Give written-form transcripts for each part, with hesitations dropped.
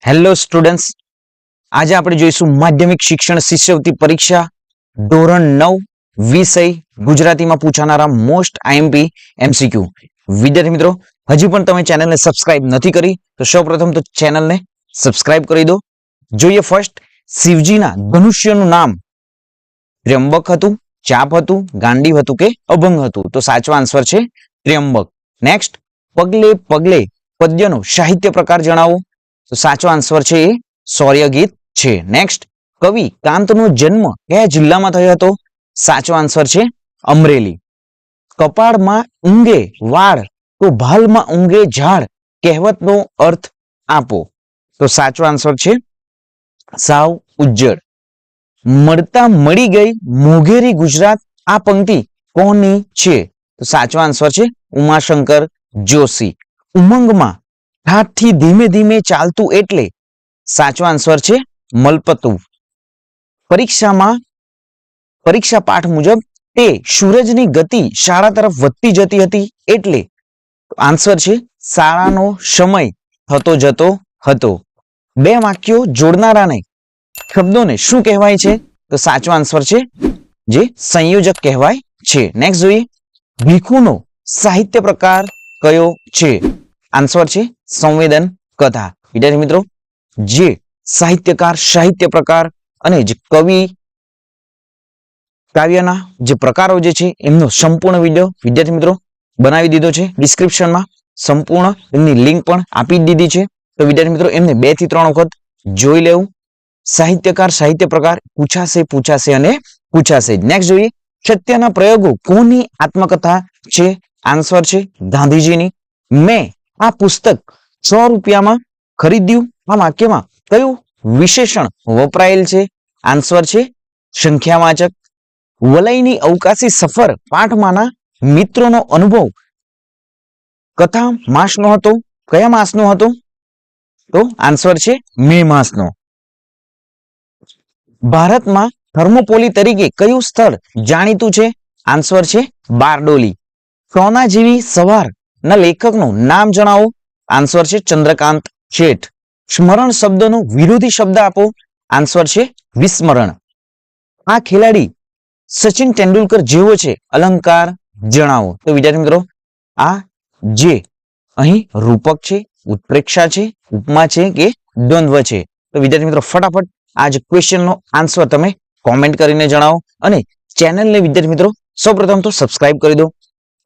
Hello students, આજે આપણે જોઈશું માધ્યમિક શિક્ષણ શિષ્યવૃત્તિ પરીક્ષા ધોરણ 9 વિષય ગુજરાતીમાં પૂછાનારા મોસ્ટ આઈએમપી એમસીક્યુ. વિદ્યાર્થી મિત્રો, હજી પણ તમે ચેનલને સબસ્ક્રાઇબ નથી કરી તો સૌપ્રથમ તો ચેનલને સબસ્ક્રાઇબ કરી દો. જોઈએ ફર્સ્ટ, શિવજીના ધનુષ્યનું નામ ત્ર્યંબક હતું, ચાપ હતું, ગાંડીવ હતું કે અભંગ હતું? તો સાચો આન્સર છે ત્ર્યંબક. નેક્સ્ટ, પગલે પગલે પદ્યનો સાહિત્ય પ્રકાર જણાવો. તો સાચો આન્સર છે એ શૌર્યગીત છે. નેક્સ્ટ, કવિ કાંતનો જન્મ કયા જિલ્લામાં થયો હતો? સાચો આન્સર છે અમરેલી. કપાળમાં ઊંઘે વાળ તો ભાલમાં ઊંઘે ઝાડ કહેવતનો અર્થ આપો. તો સાચો આન્સર છે સાવ ઉજ્જડ. મળતા મળી ગઈ મોઘેરી ગુજરાત આ પંક્તિ કોની છે? તો સાચો આન્સર છે ઉમાશંકર જોશી. ઉમંગમાં ઠાઠથી ધીમે ધીમે ચાલતું એટલે? સાચો આન્સર છે મલપતું. પરીક્ષા પાઠ મુજબ તે સૂરજની ગતિ શાળા તરફ વધતી જતી હતી એટલે? આન્સર છે શાળાનો સમય થતો જતો હતો. બે વાક્યો જોડનારાને શબ્દોને શું કહેવાય છે? તો સાચો આન્સર છે જે સંયોજક કહેવાય છે. નેક્સ્ટ જોઈએ, ભીખુનો સાહિત્ય પ્રકાર કયો છે? આન્સર છે સંવેદન કથા. વિદ્યાર્થી મિત્રો, જે સાહિત્યકાર, સાહિત્ય પ્રકાર અને જે કવિ કાવ્યના જે પ્રકારો જે છે એમનો સંપૂર્ણ વિડીયો વિદ્યાર્થી મિત્રો બનાવી દીધો છે. ડિસ્ક્રિપ્શનમાં સંપૂર્ણ એમની લિંક પણ આપી દીધી છે. તો વિદ્યાર્થી મિત્રો એમને 2 થી 3 વખત જોઈ લેવું. સાહિત્યકાર, સાહિત્ય પ્રકાર પૂછાશે અને પૂછાશે. નેક્સ્ટ જોઈએ, સત્યના પ્રયોગો કોની આત્મકથા છે? આન્સર છે ગાંધીજીની. મેં આ પુસ્તક 100 રૂપિયામાં ખરીદ્યું. આ વાક્યમાં કયું વિશેષણ વપરાયેલ છે? આન્સર છે સંખ્યાવાચક. વલયની અવકાશી સફર પાઠમાંના મિત્રોનો અનુભવ કથા માસનો હતો. કયા માસનો હતો? તો આન્સર છે મે માસનો. ભારતમાં થર્મોપોલી તરીકે કયું સ્થળ જાણીતું છે? આન્સર છે બારડોલી. સોના જેવી સવારના લેખકનું નામ જણાવો. આન્સર છે ચંદ્રકાંત શેઠ. સ્મરણ શબ્દનો વિરોધી શબ્દ આપો. આન્સર છે વિસ્મરણ. આ ખેલાડી સચિન તેંડુલકર જેવો છે, અલંકાર જણાવો. તો વિદ્યાર્થી મિત્રો, આ જે અહીં રૂપક છે, ઉત્પ્રેક્ષા છે, ઉપમા છે કે દ્વંદ્વ છે? તો વિદ્યાર્થી મિત્રો ફટાફટ આ જ ક્વેશ્ચનનો આન્સર તમે કોમેન્ટ કરીને જણાવો અને ચેનલને વિદ્યાર્થી મિત્રો સૌપ્રથમ તો સબસ્ક્રાઇબ કરી દો.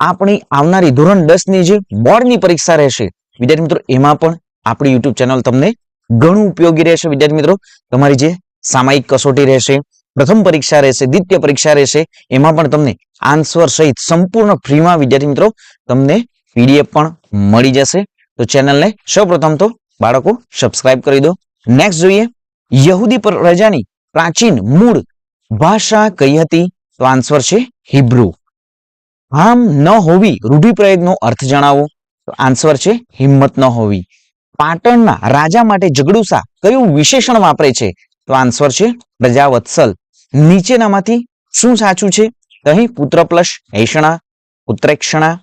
આપણી આવનારી ધોરણ 10 ની જે બોર્ડની પરીક્ષા રહેશે વિદ્યાર્થી મિત્રો, એમાં પણ આપણી યુટ્યુબ ચેનલ તમને ઘણું ઉપયોગી રહેશે. વિદ્યાર્થી મિત્રો, તમારી જે સામાયિક કસોટી રહેશે, પ્રથમ પરીક્ષા રહેશે, દ્વિતીય પરીક્ષા રહેશે, એમાં પણ તમને આન્સર સહિત સંપૂર્ણ ફ્રીમાં વિદ્યાર્થી મિત્રો તમને પીડીએફ પણ મળી જશે. તો ચેનલને સૌપ્રથમ તો બાળકો સબસ્ક્રાઇબ કરી દો. નેક્સ્ટ જોઈએ, યહૂદી પ્રજાની પ્રાચીન મૂળ ભાષા કઈ હતી? તો આન્સર છે હિબ્રુ. હામ ન હોવી રૂઢિપ્રયોગનો અર્થ જણાવો. તો આન્સર છે હિંમત ન હોવી. પાટણના રાજા માટે જગડુસા કયું વિશેષણ વાપરે છે? તો આન્સર છે પ્રજાવત્સલ. નીચેનામાંથી શું સાચું છે? તો અહીં પુત્ર પ્લસ ઐષણા, ઉત્પ્રેક્ષણા,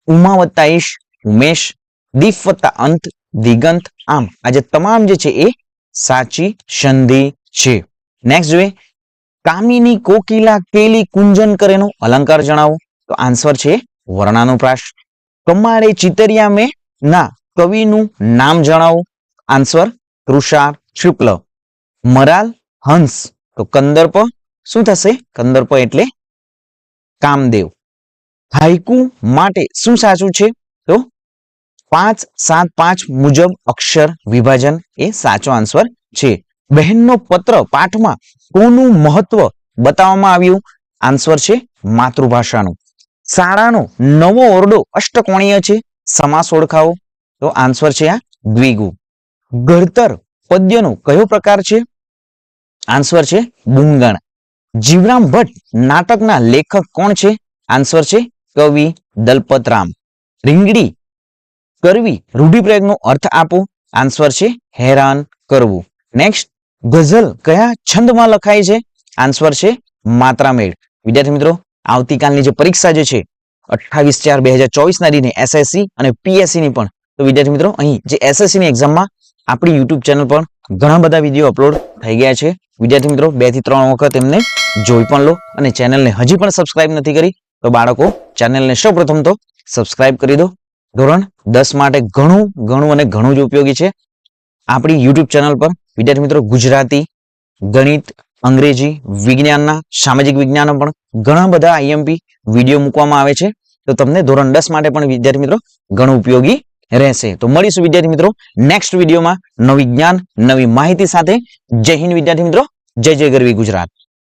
ઉમા વત્તા ઈશ ઉમેશ, દીપ વત્તા અંત દિગંત. આમ આજે તમામ જે છે એ સાચી સંધિ છે. નેક્સ્ટ જોઈએ, કામિની કોકિલા કેલી કુંજન કરેનો અલંકાર જણાવો. તો આન્સર છે વર્ણાનુપ્રાસ. કમાડે ચિતરિયા મેં ના કવિનું નામ જણાવો. આન્સર તૃષાર શુક્લ. મરાલ હંસ તો કંદર્પ શું થશે? કંદર્પ એટલે કામદેવ. હાઈકુ માટે શું સાચું છે? તો 5-7-5 મુજબ અક્ષર વિભાજન એ સાચો આન્સર છે. બહેનનો પત્ર પાઠમાં કોનું મહત્વ બતાવવામાં આવ્યું? આન્સર છે માતૃભાષાનું. શાળાનો નવો ઓરડો અષ્ટકોણીય છે, સમાસ ઓળખાવો. તો આન્સર છે આ દ્વિગુ. ઘડતર પદ્યનો કયો પ્રકાર છે? આન્સર છે બુંગણ. જીવરામ ભટ્ટ નાટકના લેખક કોણ છે? આન્સર છે કવિ દલપતરામ. રીંગણી કરવી રૂઢિપ્રયોગનો અર્થ આપો. આન્સર છે હેરાન કરવું. નેક્સ્ટ, ગઝલ કયા છંદમાં લખાય છે? આન્સર છે માત્રામેળ. વિદ્યાર્થી મિત્રો, આવતીકાલની જે પરીક્ષા જે છે 28/4/2024 ના દિને એસએસસી અને પીએસસી ની પણ, તો વિદ્યાર્થી મિત્રો અહીં જે એસએસસી ની એક્ઝામમાં આપણી યુટ્યુબ ચેનલ પર ઘણા બધા વિડીયો અપલોડ થઈ ગયા છે. વિદ્યાર્થી મિત્રો 2 થી 3 વખત એમને જોઈ પણ લો અને ચેનલને હજી પણ સબસ્ક્રાઇબ નથી કરી તો બાળકો ચેનલને સૌપ્રથમ તો સબસ્ક્રાઇબ કરી દો. ધોરણ 10 માટે ઘણું જ ઉપયોગી છે. આપણી યુટ્યુબ ચેનલ પર વિદ્યાર્થી મિત્રો ગુજરાતી, ગણિત, અંગ્રેજી, વિજ્ઞાનના, સામાજિક વિજ્ઞાનના પણ ઘણા બધા આઈએમપી વિડીયો મૂકવામાં આવે છે. તો તમને ધોરણ 10 માટે પણ વિદ્યાર્થી મિત્રો ઘણું ઉપયોગી રહેશે. તો મળીશું વિદ્યાર્થી મિત્રો નેક્સ્ટ વિડીયોમાં નવી જ્ઞાન, નવી માહિતી સાથે. જય હિન્દ વિદ્યાર્થી મિત્રો, જય જય ગરવી ગુજરાત.